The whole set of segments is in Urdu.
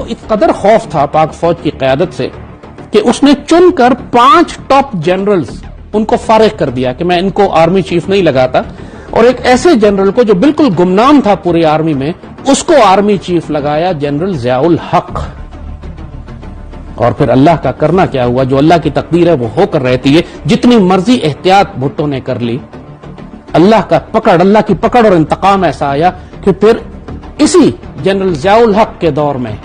اس قدر خوف تھا پاک فوج کی قیادت سے کہ اس نے چن کر 5 ٹاپ جنرلز ان کو فارغ کر دیا کہ میں ان کو آرمی چیف نہیں لگاتا، اور ایک ایسے جنرل کو جو بالکل گمنام تھا پوری آرمی میں اس کو آرمی چیف لگایا، جنرل ضیاء الحق۔ اور پھر اللہ کا کرنا کیا ہوا، جو اللہ کی تقدیر ہے وہ ہو کر رہتی ہے۔ جتنی مرضی احتیاط بھٹو نے کر لی، اللہ کی پکڑ اور انتقام ایسا آیا کہ پھر اسی جنرل ضیاء الحق کے دور میں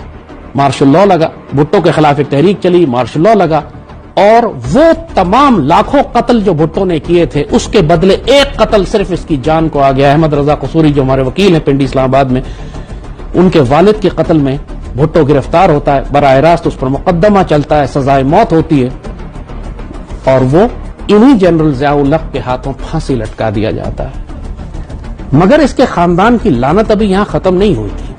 مارشل لاء لگا، بھٹو کے خلاف ایک تحریک چلی، مارشل لاء لگا، اور وہ تمام لاکھوں قتل جو بھٹو نے کیے تھے اس کے بدلے ایک قتل صرف اس کی جان کو آ گیا۔ احمد رضا قصوری جو ہمارے وکیل ہیں پنڈی اسلام آباد میں، ان کے والد کے قتل میں بھٹو گرفتار ہوتا ہے، براہ راست اس پر مقدمہ چلتا ہے، سزائے موت ہوتی ہے، اور وہ انہی جنرل ضیاء الحق کے ہاتھوں پھانسی لٹکا دیا جاتا ہے۔ مگر اس کے خاندان کی لعنت ابھی یہاں ختم نہیں ہوئی تھی،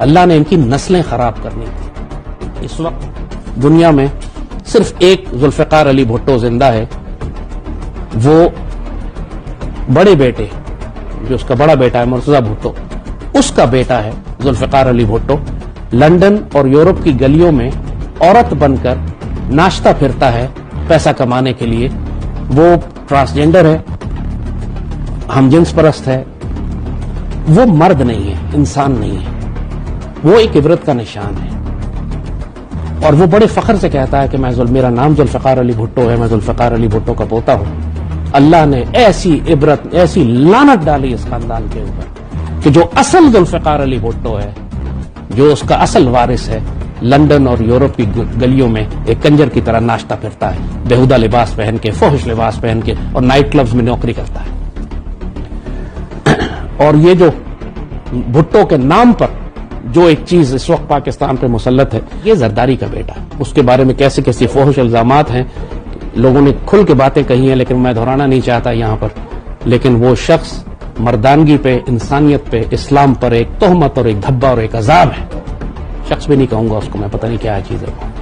اللہ نے ان کی نسلیں خراب کرنی تھی۔ اس وقت دنیا میں صرف ایک ذوالفقار علی بھٹو زندہ ہے، وہ بڑے بیٹے جو اس کا بڑا بیٹا ہے مرتضی بھٹو، اس کا بیٹا ہے ذوالفقار علی بھٹو، لندن اور یورپ کی گلیوں میں عورت بن کر ناشتہ پھرتا ہے پیسہ کمانے کے لیے۔ وہ ٹرانسجینڈر ہے، ہم جنس پرست ہے، وہ مرد نہیں ہے، انسان نہیں ہے، وہ ایک عبرت کا نشان ہے، اور وہ بڑے فخر سے کہتا ہے کہ میرا نام ذوالفقار علی بھٹو ہے، میں ذوالفقار علی بھٹو کا پوتا ہوں۔ اللہ نے ایسی عبرت، ایسی لعنت ڈالی اس خاندان کے اوپر کہ جو اصل ذوالفقار علی بھٹو ہے، جو اس کا اصل وارث ہے، لندن اور یورپ کی گلیوں میں ایک کنجر کی طرح ناشتہ پھرتا ہے، بیہودہ لباس پہن کے، فحش لباس پہن کے، اور نائٹ کلبز میں نوکری کرتا ہے۔ اور یہ جو بھٹو کے نام پر جو ایک چیز اس وقت پاکستان پہ مسلط ہے، یہ زرداری کا بیٹا ہے۔ اس کے بارے میں کیسے کیسے فحش الزامات ہیں، لوگوں نے کھل کے باتیں کہی ہیں، لیکن میں دہرانا نہیں چاہتا یہاں پر، لیکن وہ شخص مردانگی پہ، انسانیت پہ، اسلام پر ایک تہمت اور ایک دھبا اور ایک عذاب ہے۔ شخص بھی نہیں کہوں گا اس کو میں، پتہ نہیں کیا چیز ہے وہ۔